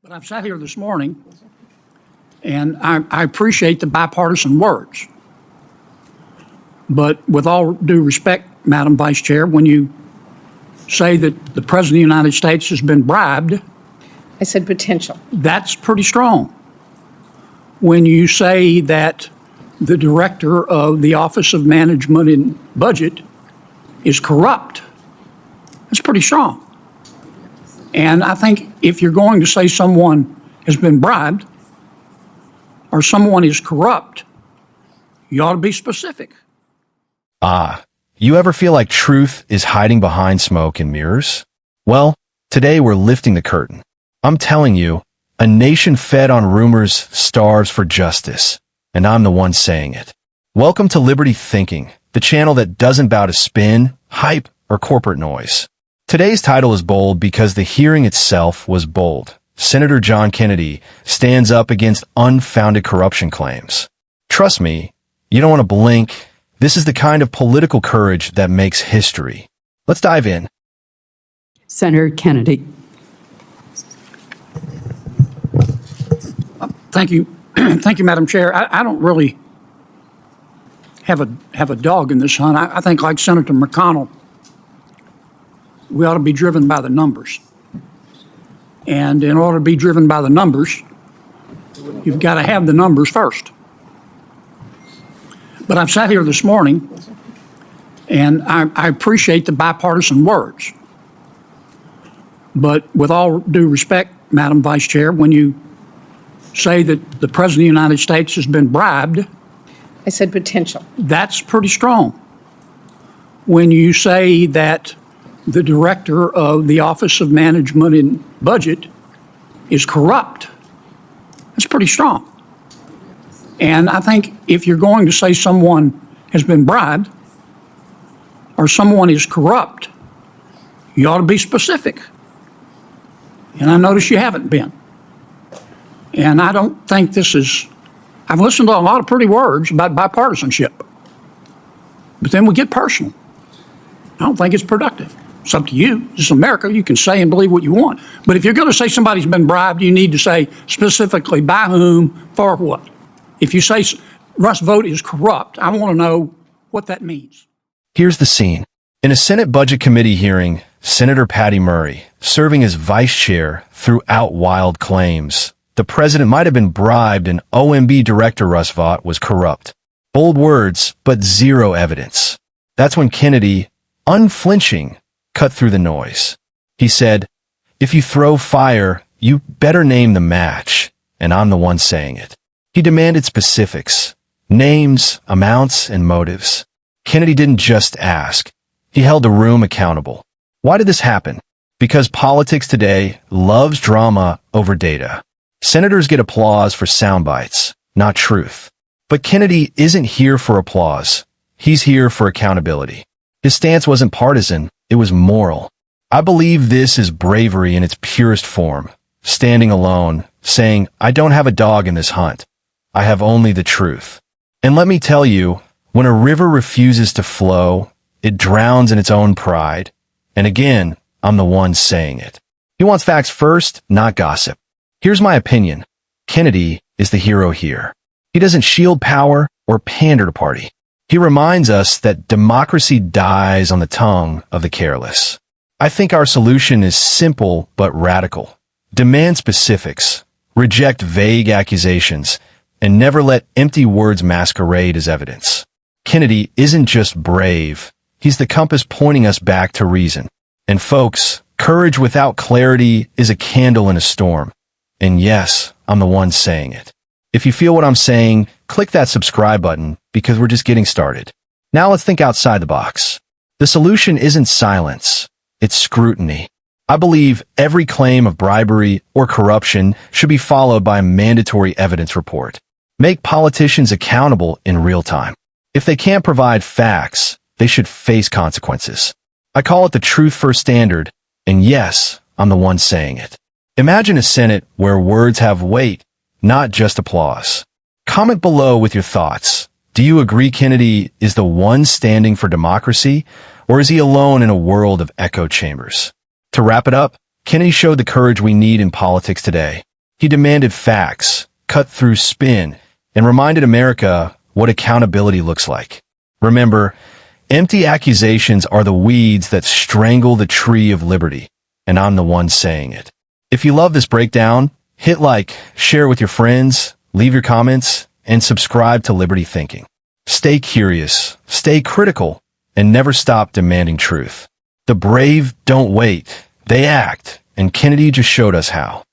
But I've sat here this morning, and I appreciate the bipartisan words. But with all due respect, Madam Vice Chair, when you say that the President of the United States has been bribed, I said potential. that's pretty strong. When you say that the Director of the Office of Management and Budget is corrupt, that's pretty strong. And I think if you're going to say someone has been bribed or someone is corrupt, you ought to be specific. You ever feel like truth is hiding behind smoke and mirrors? Well, today we're lifting the curtain. I'm telling you, a nation fed on rumors starves for justice, and I'm the one saying it. Welcome to Liberty Thinking, the channel that doesn't bow to spin, hype, or corporate noise. Today's title is bold because the hearing itself was bold. Senator John Kennedy stands up against unfounded corruption claims. Trust me, you don't want to blink. This is the kind of political courage that makes history. Let's dive in. Senator Kennedy. Thank you. Thank you, Madam Chair. I don't really have a dog in this hunt. I think, like Senator McConnell, we ought to be driven by the numbers. And in order to be driven by the numbers, you've got to have the numbers first. But I've sat here this morning, and I appreciate the bipartisan words. But with all due respect, Madam Vice Chair, when you say that the President of the United States has been bribed, I said potential. that's pretty strong. When you say that the Director of the Office of Management and Budget is corrupt, that's pretty strong. And I think if you're going to say someone has been bribed or someone is corrupt, you ought to be specific. And I notice you haven't been. And I don't think this is, I've listened to a lot of pretty words about bipartisanship, but then we get personal. I don't think it's productive. It's up to you. This is America. You can say and believe what you want. But if you're going to say somebody's been bribed, you need to say specifically by whom, for what. If you say Russ Vought is corrupt, I want to know what that means. Here's the scene. In a Senate Budget Committee hearing, Senator Patty Murray, serving as vice chair, threw out wild claims. The president might have been bribed and OMB Director Russ Vought was corrupt. Bold words, but zero evidence. That's when Kennedy, unflinching, cut through the noise. He said, "If you throw fire, you better name the match," and I'm the one saying it. He demanded specifics, names, amounts, and motives. Kennedy didn't just ask. He held the room accountable. Why did this happen? Because politics today loves drama over data. Senators get applause for sound bites, not truth. But Kennedy isn't here for applause. He's here for accountability. His stance wasn't partisan, it was moral. I believe this is bravery in its purest form. Standing alone, saying, "I don't have a dog in this hunt. I have only the truth." And let me tell you, when a river refuses to flow, it drowns in its own pride. And again, I'm the one saying it. He wants facts first, not gossip. Here's my opinion. Kennedy is the hero here. He doesn't shield power or pander to party. He reminds us that democracy dies on the tongue of the careless. I think our solution is simple but radical. Demand specifics, reject vague accusations, and never let empty words masquerade as evidence. Kennedy isn't just brave. He's the compass pointing us back to reason. And folks, courage without clarity is a candle in a storm. And yes, I'm the one saying it. If you feel what I'm saying, click that subscribe button because we're just getting started. Now let's think outside the box. The solution isn't silence, it's scrutiny. I believe every claim of bribery or corruption should be followed by a mandatory evidence report. Make politicians accountable in real time. If they can't provide facts, they should face consequences. I call it the truth first standard, and yes, I'm the one saying it. Imagine a Senate where words have weight, not just applause. Comment below with your thoughts. Do you agree Kennedy is the one standing for democracy, or is he alone in a world of echo chambers? To wrap it up, Kennedy showed the courage we need in politics today. He demanded facts, cut through spin, and reminded America what accountability looks like. Remember, empty accusations are the weeds that strangle the tree of liberty, and I'm the one saying it. If you love this breakdown, hit like, share with your friends, leave your comments, and subscribe to Liberty Thinking. Stay curious, stay critical, and never stop demanding truth. The brave don't wait, they act, and Kennedy just showed us how.